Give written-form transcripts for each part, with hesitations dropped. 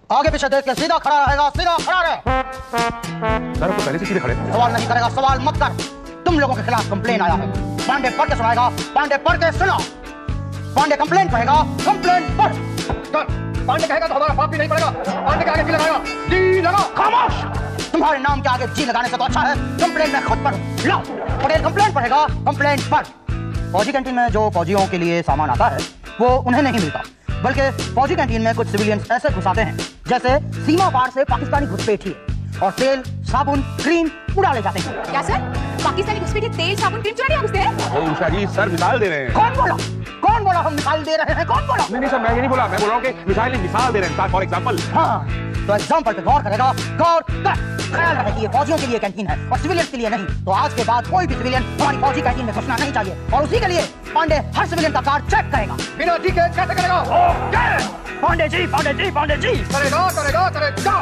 आगे पीछे देख के सीधा खड़ा रहेगा, सीधा खड़ा रहे। सर तो पहले से सीधे खड़े। सवाल नहीं करेगा, सवाल मत कर। तुम लोगों के खिलाफ कंप्लेन आया है। पांडे पढ़ के सुनाएगा, पांडे पढ़ के सुना। पांडे कंप्लेन पढ़ेगा, कंप्लेन पढ़। पांडे कहेगा तो हमारा बाप भी नहीं पड़ेगा। पांडे के आगे जी लगाएगा, जी लगा। खामोश। तुम्हारे नाम के आगे जी लगाने से तो अच्छा है कंप्लेन में खुद पढ़। लो, पटेल कंप्लेन पढ़ेगा, कंप्लेन पढ़। फौजी कैंटीन में जो फौजियों के लिए सामान आता है वो उन्हें नहीं मिलता, बल्कि फौजी कैंटीन में कुछ सिविलियंस ऐसे घुसाते हैं जैसे सीमा पार से पाकिस्तानी घुसपैठिए, और तेल, साबुन, क्रीम उड़ा ले जाते हैं। क्या सर? पाकिस्तानी घुसपैठिए तेल, साबुन, क्रीम चुरा घुसते हैं? उषा जी सर मिसाल दे रहे हैं। कौन बोला? कौन बोला हम मिसाल दे रहे हैं? कौन बोला? नहीं सर, मैं ये नहीं बोला, मैं बोल रहा हूँ कि मिसाल दे रहे हैं फॉर एग्जाम्पल। हाँ, तो एग्जाम्पल पे गौर करेगा, गौर कर। ख्याल रहे कि ये फौजियों के लिए कैंटीन है और सिविलियंस के लिए नहीं। तो आज के बाद कोई भी सिविलियन हमारी फौजी कैंटीन में घुसना नहीं चाहिए, और उसी के लिए पांडे हर सिविलियन का कार्ड चेक करेगा। बिना टिकट कैसे करेगा? पांडे जी, पांडे जी, पांडे जी। करेगा करेगा करेगा।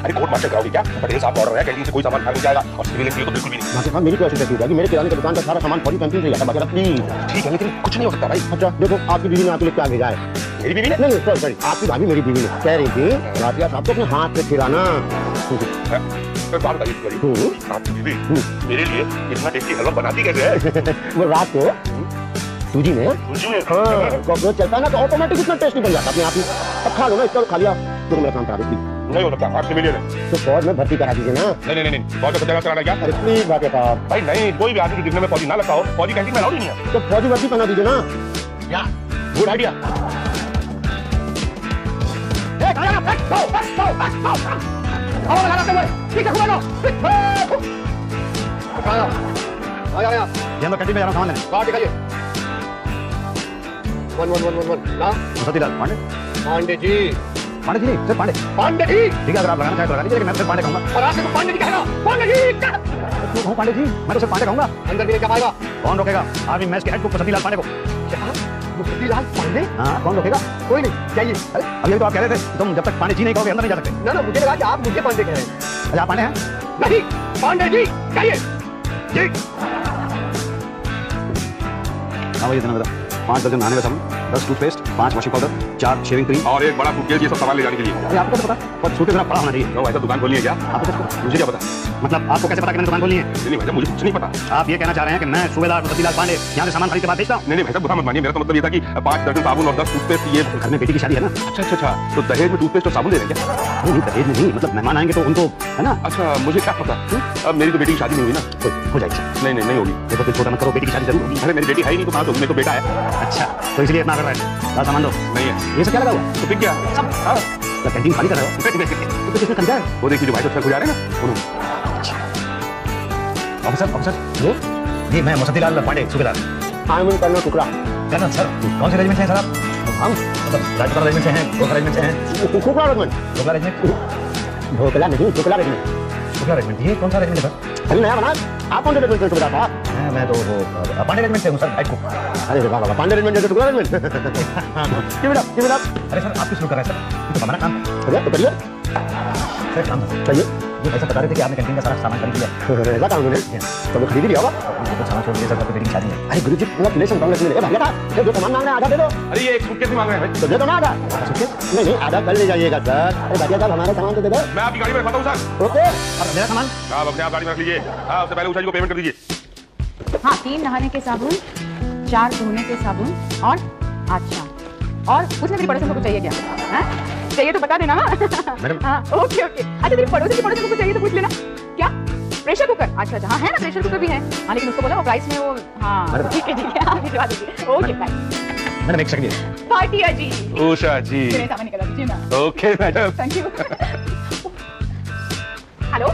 अरे कोर्ट मार्शल कराओगे क्या? पटेल साहब ऑर्डर है, कैंटीन से कोई सामान खाने जाएगा और सिविलियन के लिए तो बिल्कुल भी नहीं। मेरी कोशिश रहती है कि मेरे किराने की दुकान का सारा सामान फौजी कैंटीन से ही आता है। प्लीज। ठीक है, लेकिन कुछ नहीं हो सकता भाई। अच्छा देखो, आपकी बीवी ने आपके लिए क्या भेजा है? मेरी बीवी ने? नहीं सॉरी, आपकी भाभी मेरी बीवी ने कह रही थी रातिया साहब को अपने हाथ से खिलाना। बात आपकी बीवी मेरे लिए इतना टेस्टी हलवा बनाती कैसे है? वो रात को सूजी में कॉकरोच चलता है ना, तो ऑटोमेटिक इतना टेस्टी बन जाता है अपने आप ही। अब खा लो ना, इसका खा लिया तो मेरा काम करा दो। नहीं हो सकता, आप सिविलियन है तो फौज में भर्ती करा दीजिए ना। नहीं फौज में कराना क्या? अरे प्लीज बात साहब। भाई नहीं, कोई भी आदमी जिसमें में फौजी ना लगता हो, फौजी कैंटीन में अलाउड ही नहीं है। तो फौजी भर्ती बना दीजिए ना। क्या गुड आइडिया। कैंटीन में जा रहा हूँ सामान लेने। सतीलाल पांडे। पांडे जी। पांडे जी नहीं, सिर्फ पांडे। पांडे जी ठीक है, अगर आप लगाना चाहे तो लगा लीजिए, लेकिन मैं सिर्फ पांडे कहूँगा। और आपसे तो पांडे जी कहेगा। पांडे जी क्यों कहूँ पांडे जी? मैं तो सिर्फ पांडे कहूँगा। अंदर भी क्या पाएगा? कौन रोकेगा? आर्मी मैच के हेड कुक सतीलाल पांडे को। सतीलाल पांडे? हाँ, कौन रोकेगा? कोई नहीं, जाइए। अरे अभी तो आप कह रहे थे तुम जब तक पांडे जी नहीं कहोगे अंदर नहीं जा सकते। ना मुझे लगा कि आप मुझे पांडे कह रहे हैं। अच्छा, आप पांडे हैं? नहीं, पांडे जी जाइए जी। हाँ भैया, इतना बता। 5 दर्जन नहाने का साबुन, 10 toothpaste, 5 washing powder, 4 shaving cream और एक बड़ा सूटकेस, ये सब सामान ले जाने के लिए। अरे आपको कैसे पता? और सूटकेस इतना बड़ा होना चाहिए। तो ऐसा दुकान खोलनी है क्या? आपको कैसे पता? मुझे क्या पता? मतलब आपको कैसे पता कि मैंने दुकान खोलनी है? नहीं भाई, मुझे कुछ नहीं पता। आप ये कहना चाह रहे हैं कि मैं सूबेदार सतीलाल पांडे यहाँ से सामान खरीद के बाद बेचता हूँ? नहीं भाई साहब, बुरा मत मानिए, मेरा तो मतलब ये था कि 5 दर्जन साबुन और 10 टूथपेस्ट। ये घर में बेटी की शादी है ना। अच्छा, तो दहेज में टूथपेस्ट और साबुन दे रहे हैं क्या? नहीं, दहेज में नहीं, मतलब मेहमान आएंगे तो उनको, है ना। अच्छा, मुझे क्या पता। अब मेरी तो बेटी की शादी नहीं हुई ना। हो जाएगी। नहीं होगी। देखो फिर छोटा मत करो, बेटी की शादी जरूर होगी। अरे मेरी बेटी है ही नहीं तो कहाँ से होगी? मेरा तो बेटा है। अच्छा, तो इसलिए इतना कर रहे हैं। सामान दो। नहीं है। ये सब क्या लगा हुआ? तो फिर क्या? सब कैंटीन खाली कर रहे हो? तो किसने खरीदा है? वो देखिए जो भाई सब गुजारे ना उन्होंने। ऑफिसर जी, मैं सतीलाल पांडे, सूबेदार। आयमन करना टुकड़ा। कर्नल सर, कौन से रेजिमेंट से हैं सर आप? हम मतलब राजपूत रेजिमेंट से हैं, गोखला रेजिमेंट से हैं। टुकड़ा रेजिमेंट। गोखला रेजिमेंट? ढोकला नहीं, टुकड़ा रेजिमेंट। गोखला रेजिमेंट, ये कौन सा रेजिमेंट है सर? अभी नया बना। आप कौन से रेजिमेंट से सूबेदार साहब? मैं तो वो पांडे रेजिमेंट से हूँ सर, हेड कुक। अरे बाबा, पांडे रेजिमेंट जैसे टुकड़ा रेजिमेंट। give it up। अरे सर, आप क्यों शुरू कर रहे हैं सर? ये तो हमारा काम है। अरे तो करिए। सर काम चाहिए। ये ऐसा बता रहे थे कि आपने कैंटीन का सारा सामान खरीद लिया। ऐसा काम मैंने तो खरीद लिया होगा। तो सामान छोड़ दिया सर, बेटी की शादी है। अरे गुरुजी, कांग्रेचुलेशन कांग्रेचुलेशन। भैया का जो सामान मांग रहे हैं आधा दे दो। अरे ये एक सूटकेस ही मांग रहे हैं भाई। तो दे दो ना आधा। नहीं, आधा कल ले जाइएगा सर। अरे भैया साहब, हमारा सामान तो दे दो। मैं आपकी गाड़ी में रखता हूँ सर। ओके। और मेरा सामान आप अपने आप गाड़ी में रख लीजिए। हाँ, उससे पहले उषा जी को पेमेंट कर दीजिए। हाँ, 3 नहाने के साबुन, 4 धोने के साबुन, और अच्छा, और उसने तेरी पड़ोसन को कुछ चाहिए क्या? हाँ? चाहिए तो बता देना। मैडम। हाँ, ओके। अच्छा, तेरी पड़ोसन को कुछ चाहिए तो पूछ लेना। क्या? Pressure cooker? अच्छा, हाँ है ना, प्रेशर कुकर भी है। हाँ, लेकिन उसको बोला वो प्राइस में वो। हाँ ठीक है, आप भिजवा दीजिए। Okay bye. मैडम एक सेकंड। पार्टिया जी। उषा जी। सामान निकला दीजिए ना। Okay madam. Thank you. Hello,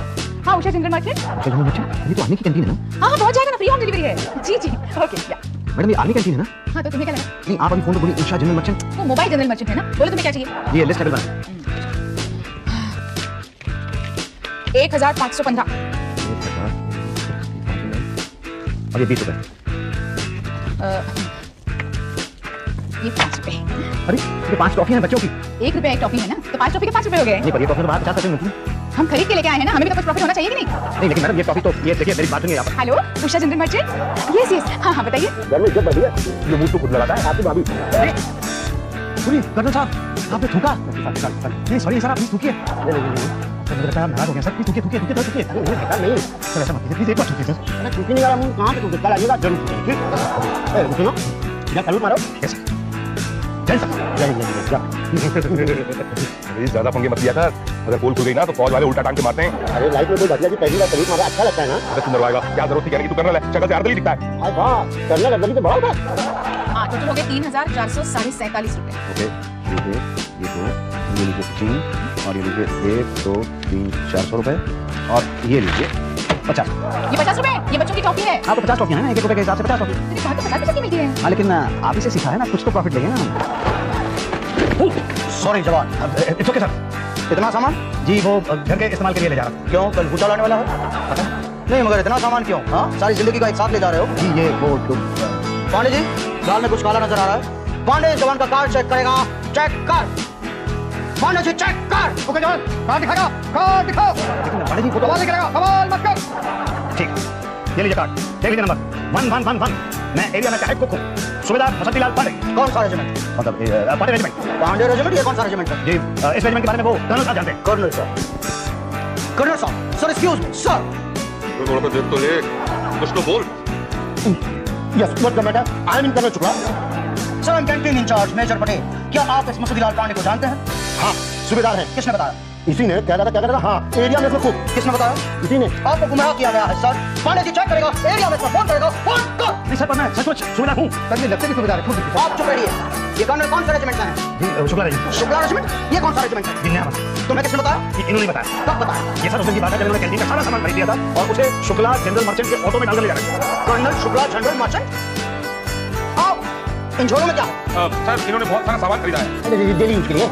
हाँ उषा जनरल मार्केट। ये तो आर्मी की कैंटीन है ना? हाँ, पहुंच जाएगा ना, फ्री होम डिलीवरी है। जी ओके। मैडम ये आर्मी कैंटीन है ना? हाँ, तो तुम्हें क्या लगा? नहीं, आप अभी फोन पे बोली उषा जनरल मर्चेंट। वो मोबाइल जनरल मर्चेंट है ना। बोलो तुम्हें क्या चाहिए? ये लिस्ट है बना। 1515। और ये 20 रुपए। ये 5 रुपए। अरे ये 5 टॉफी हैं बच्चों की। 1 रुपए एक टॉफी है ना, तो 5 टॉफी के 5 रुपए हो गए। नहीं, पर ये टॉफी तो बाहर 50 रुपए मिलती है। हम खरीद के लेके आए हैं ना, हमें भी तो कुछ प्रॉफिट होना चाहिए कि नहीं? नहीं, लेकिन मैडम ये टॉफी तो ये देखिए, मेरी बात सुनिए आप। Hello, Usha general merchant. Yes, हाँ बताइए। घर में इज्जत बढ़ी है। ये मुंह तो खुद लगाता है आपकी भाभी। सुनिए कर्नल साहब, आपने थूका? नहीं सॉरी सर, आप प्लीज थूकिए। मुझे लगता है आप नाराज हो गए सर, प्लीज थूकिए। नहीं सर ऐसा मत कीजिए, प्लीज एक बार थूकिए सर। अरे थूकी नहीं आ रहा हूँ, कहाँ पे थूके? कल आइएगा जरूर थूकेंगे, ठीक? सुनो, या सलूट मारो। Yes sir. जय सर। ज्यादा पंगे मत लिया कर, अगर पोल खुल गई ना तो फौज वाले उल्टा टांग के मारते हैं। अरे लाइफ में कोई घटिया जी पहली बार सलूट मारा, अच्छा लगता है ना? अरे तू मरवाएगा, क्या जरूरत थी कहने की? तू कर्नल है, शक्ल से अर्दली दिखता है। अरे वाह, करना गर्दनी पे बड़ा होता है। हाँ, टोटल हो गए 3,447 रुपए। ओके, ये दो, ये लीजिए 3 और ये लीजिए 1 2 3 400 रुपए और ये लीजिए 50। ये 50 रुपए, ये बच्चों की टॉफी है। हाँ तो 50 टॉफियां हैं ना, 1 रुपए के हिसाब से 50 टॉफी। तेरे बाहर तो 50 पैसे की मिलती है। हाँ लेकिन आप इसे सिखा है ना, कुछ तो प्रॉफिट लेंगे ना। सॉरी जवान, इट्स ओके सर। इतना सामान? जी वो घर के इस्तेमाल के लिए ले जा रहा। क्यों, कल भूचा लाने वाला है? पता नहीं, मगर इतना सामान क्यों? हाँ, सारी जिंदगी का एक साथ ले जा रहे हो? जी ये वो पांडे जी, दाल में कुछ काला नजर आ रहा है। पांडे जवान का कार्ड चेक करेगा, चेक कर। पांडे जी चेक कर। ओके जवान, कार्ड दिखाएगा, कार्ड दिखाओ। पांडे जी फोटो करेगा, सवाल मत कर। ठीक, ये लीजिए कार्ड, देख लीजिए नंबर 1111। मैं एरिया में हेड कुक हूँ, सूबेदार मसद्दीलाल पांडे। कौन सा रेजिमेंट? मतलब पांडे रेजिमेंट। पांडे रेजिमेंट, ये कौन सा रेजिमेंट है? जी इस रेजिमेंट के बारे में वो कर्नल साहब जानते हैं। कर्नल साहब, कर्नल साहब, सर एक्सक्यूज मी सर। थोड़ा सा देर तो ले, कुछ तो बोल। Yes, what the matter? I am in colonel Shukla. Sir I am canteen incharge major Patel. क्या आप इस मसद्दीलाल पांडे को जानते हैं? हाँ, सूबेदार है। किसने बताया? इसी ने क्या कहा? हाँ, एरिया में कुक। किसने बताया? इसी ने। आपको गुमराह किया गया है सर। पांडे जी चेक करेगा, एरिया में फोन करेगा, फोन कर। नहीं सर, पर मैं सचमुच सूबेदार हूँ। सर ये लगते भी सूबेदार है। आप चुप रहिए। ये कर्नल कौन सा रेजिमेंट का है? जी शुक्ला रेजिमेंट। शुक्ला रेजिमेंट? ये कौन सा रेजिमेंट है? जी नया। तुम्हें किसने बताया? इन्होंने बताया। कब बताया? ये सर उस दिन की बात है जब उन्होंने कैंटीन का सारा सामान खरीद दिया था और उसे शुक्ला जनरल मर्चेंट के ऑटो में डालकर ले जा रहे थे। Colonel Shukla general merchant? आओ, इन झोलों में क्या है? सर इन्होंने बहुत सारा सामान खरीदा है। डेली यूज के लिए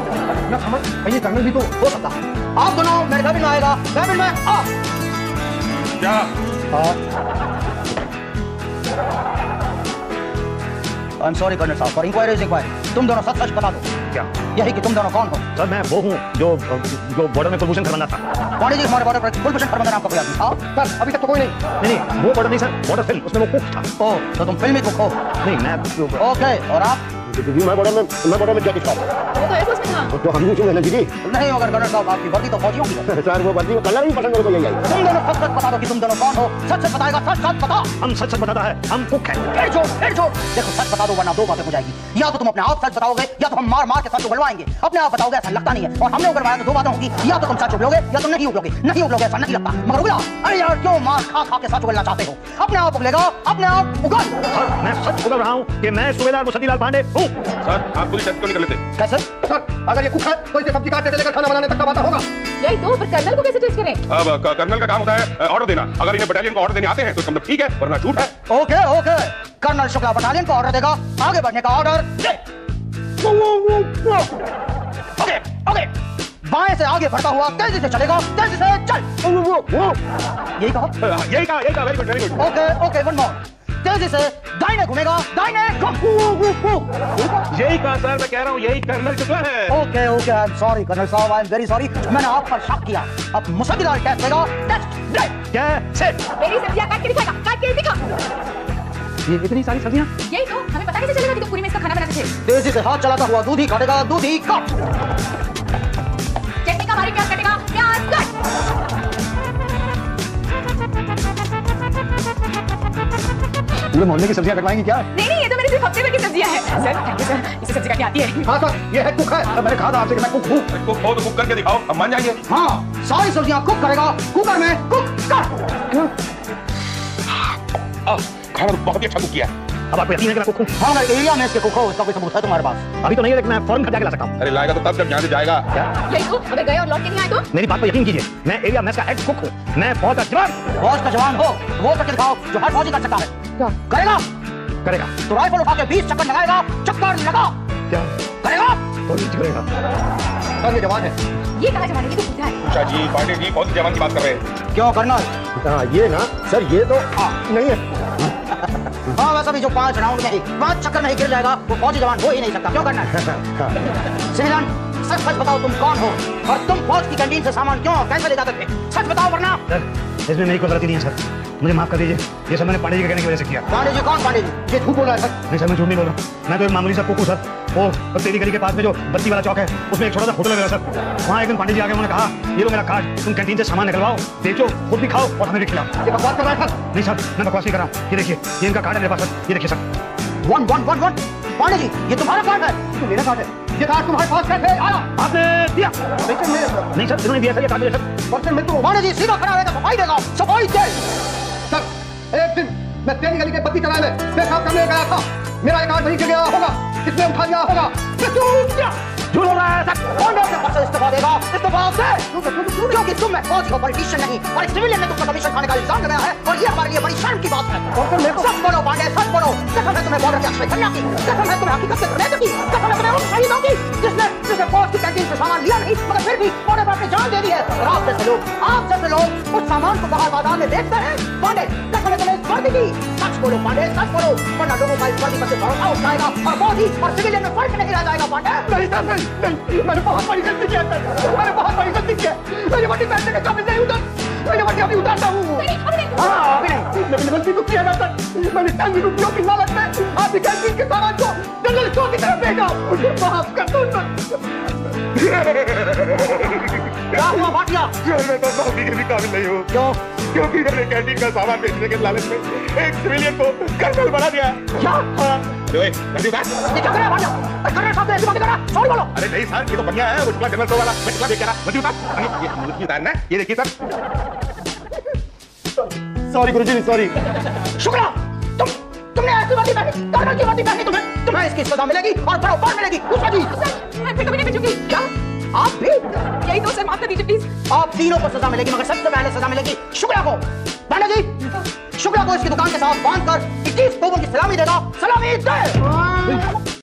ना समझ, ये कर्नल भी तो हो सकता है। आप दोनों मेरे कैबिन में आएगा, कैबिन में आ। क्या? आई एम सॉरी कर्नल साहब, फॉर इंक्वायरी इज इंक्वायरी। तुम दोनों सच सच बता दो। क्या? यही कि तुम दोनों कौन हो? सर मैं वो हूँ जो बॉर्डर में कुलभूषण खरबंदा था। पांडे जी हमारे बॉर्डर पर कुलभूषण खरबंदा नाम का कोई आदमी था? सर अभी तक तो कोई नहीं। वो बॉर्डर नहीं सर, बॉर्डर फिल्म, उसमें वो कुक था। ओह, तो तुम फिल्मी कुक हो? नहीं मैं ओके, और आप? मैं बॉर्डर में जैकेट शॉप। वो तो एयरफोर्स में था। तो हम ही उसमें जी नहीं, अगर कर्नल साहब आपकी वर्दी तो फौजियों की है। सर वो वर्दी कलर ही पसंद मेरे को यही आई। तुम दोनों सच सच बता दो कि तुम दोनों कौन हो। सच सच बताएगा, सच सच बता। हम सच सच बताता है, हम कुक हैं। फिर जोड़। देखो सच बता दो वरना दो बातें हो जाएगी। या तो तुम अपने आप सच बताओगे या तो हम मार मार के सच उगलवाएंगे। अपने आप बताओगे ऐसा लगता नहीं है, और हमने उगलवाया तो दो बातें होगी। या तो तुम सच उगलोगे या तुम नहीं उगलोगे। नहीं उगलोगे ऐसा नहीं लगता, मगर उगला। अरे यार क्यों मार खा खा के सच उगलना चाहते हो? अपने आप उगलेगा, अपने आप उगल। सर मैं सच उगल रहा हूँ कि मैं सूबेदार मसद्दीलाल पांडे हूँ। सर आप पूरी टेस्ट क्यों नहीं कर लेते? कैसे? सर अगर ये कुक है तो इसे सब्जी काटने से लेकर खाना बनाने तक का बात होगा। यही तो, पर कर्नल को कैसे टेस्ट करें? अब कर्नल का काम होता है ऑर्डर देना। अगर इन्हें बटालियन को ऑर्डर देने आते हैं तो मतलब ठीक है, वरना झूठ है। ओके, कर्नल शुक्ला बटालियन को ऑर्डर देगा, आगे बढ़ने का ऑर्डर दे। ओके, बाएं से आगे बढ़ता हुआ तेजी से चलेगा, तेजी से चल। यही कहा? यही कहा, very good. Okay, one more. तेजी से दाहिने घूमेगा, दाहिने घूम। यही कहा सर, मैं कह रहा हूँ यही कर्नल शुक्ला है। Okay, I am sorry colonel साहब, आई एम वेरी सॉरी। मैंने आप पर शक किया। अब मुसद्दीलाल टेस्ट देगा, टेस्ट दे। कैसे? मेरी सब्जियां काट के दिखाएगा, काट के दिखा। ये इतनी सारी सब्जियां? यही तो, हमें पता कैसे चलेगा कि तुम पूरी में इसका खाना बनाते थे? तेजी से हाथ चलाता हुआ दूधी काटेगा, दूधी काट। चटनी का भारी प्याज कटेगा, प्याज कट। पूरे मोहल्ले की सब्जियां कटवाएंगी क्या? नहीं, ये तो मेरी सिर्फ हफ्ते भर की सब्जियां हैं। सर थैंक यू सर, इसे सब्जी काटनी आती है। हाँ सर, ये है कुक है। मैंने कहा था आपसे कि मैं कुक हूँ। कुक हो तो कुक करके दिखाओ, हम मान जाएंगे। हाँ, सारी सब्जियां कुक करेगा, कुकर में कुक कर। खाना तो बहुत ही अच्छा कुक किया है। अब आपको यकीन है कि मैं कुक हूँ? हाँ, अगर एरिया में इसके कुक हो, इसका कोई सबूत है तुम्हारे पास? अभी तो नहीं है, लेकिन मैं फौरन घर जाके ला सकता हूँ। अरे लाएगा तो तब जब यहाँ से जाएगा। क्या? यही तो, अगर गए और लौट के नहीं आए तो? मेरी बात पर यकीन कीजिए, मैं एरिया मेस का हेड कुक हूँ। मैं फौज का जवान। फौज का जवान हो वो करके दिखाओ जो हर फौजी कर सकता है। क्या करेगा? करेगा? तो राइफल उठा के 20 चक्कर लगाएगा, चक्कर लगा। क्या करेगा? तो नहीं करेगा। सर ये जवान है। ये कहा जवान है, ये तो पूछा है। उषा जी, पांडे जी, कौन सी जवान की बात कर रहे हैं? क्यों कर्नल? हाँ ये ना सर, ये तो नहीं है। हाँ वैसा भी जो 5 राउंड में ही 5 चक्कर में ही गिर जाएगा वो फौजी जवान हो ही नहीं सकता। क्यों कर्नल? सिविलियन सच सच बताओ तुम कौन हो और तुम फौज की कैंटीन से सामान क्यों कैसे ले जाते थे? सच बताओ वरना। सर इसमें मेरी कोई गलती नहीं है सर, मुझे माफ कर दीजिए। ये सब मैंने पांडे जी के कहने की वजह से किया। पांडे जी कौन? पांडे जी ये झूठ बोल रहा है सर। नहीं सर, मैं झूठ नहीं बोल रहा। मैं तो एक मामूली सा कुक हूँ सर। वो तेरी गली के पास में जो बत्ती वाला चौक है उसमें एक छोटा सा होटल है मेरा सर। वहाँ एक दिन पंडित जी आके उन्होंने कहा ये लो मेरा कार्ड, तुम कैंटीन से सामान निकलवाओ, बेचो, खुद भी खाओ और हमें भी खिलाओ। ये बकवास कर रहा है सर? नहीं सर, मैं बकवास नहीं कर रहा हूँ। ये देखिए, ये इनका कार्ड है मेरे पास सर, ये देखिए सर। 1 पांडे जी, ये तुम्हारा कार्ड है? ये मेरा कार्ड है। ये कार्ड तुम्हारे पास कैसे आया? आपने दिया? नहीं सर, इन्होंने दिया सर, ये कार्ड दिया सर। बर्तन में तो पांडे जी सीधा खड़ा रहेगा, सफाई देगा, सफाई दे। सर एक दिन मैं तेरी गली के बत्ती चलाने पेशाब करने गया था, मेरा एक कार्ड वहीं गिर गया होगा, किसने उठा लिया होगा? झूठ हो रहा है सर। कौन आपके पास इस्तीफा देगा? इस्तीफा से क्योंकि तुम में फौज हो, पॉलिटिशियन नहीं, और एक सिविलियन ने तुम पर कमीशन खाने का इल्जाम लगाया है और ये हमारे लिए बड़ी शर्म की बात है। सच बोलो पांडे, सच बोलो। कसम है तुम्हें बॉर्डर के अक्षय कन्या की, कसम है तुम्हें हकीकत के रहने की, कसम है तुम्हें उन शहीदों की जिसने फौज की कैंटीन से सामान लिया नहीं मगर फिर भी बॉर्डर पर अपनी जान दे दी है। और आप जैसे लोग उस सामान को बाहर बाजार में देखते हैं। पांडे कसम है तुम्हें इस वर्दी की, सच बोलो पांडे, सच बोलो, वरना लोगों का इस वर्दी पर से भरोसा उठ जाएगा और फौजी और सिविलियन में फर्क नहीं रह जाएगा। पांडे मैंने बहुत बड़ी गलती किया सर, मैंने बहुत बड़ी गलती की है। मेरी वर्दी पहनने के काबिल नहीं उतर, मैंने वर्दी अभी उतारता हूँ। हाँ अभी नहीं, मैंने गलती तो किया ना सर, मैंने चंद रुपयों की लालच में आपकी कैंटीन के सामान को जनरल स्टोर की तरफ भेजा, मुझे माफ कर दो सर। क्या हुआ भाटिया? मैं तो माफी के भी काबिल नहीं हूँ। क्यों? क्योंकि मैंने कैंटीन का सामान बेचने के लालच में एक सिविलियन को कर्नल बना दिया। क्या? ये क्या कर रहा है भाटिया? कर्नल साहब ऐसी बातें कर रहा? सॉरी बोलो। अरे नहीं सर, ये तो बढ़िया है, वो शुक्ला जनरल स्टोर वाला, मैं शुक्ला देख रहा, मुझे उतार। ये मुझे उतारना है, ये देखिए सर। सॉरी गुरुजी, सॉरी। शुक्ला, तुमने ऐसी वर्दी पहनी, कर्नल की वर्दी पहनी, तुम्हें इसकी सजा मिलेगी और बराबर मिलेगी। दूसरा जी, मैं फिर कभी नहीं बेचूंगी। क्या आप भी? यही तो सर, माफ कर दीजिए प्लीज। आप तीनों को सजा मिलेगी मगर सबसे पहले सजा मिलेगी शुक्ला को। पांडे जी, शुक्ला को इसकी दुकान के साथ बांधकर 21 तोपों की सलामी देगा। सलामी दे।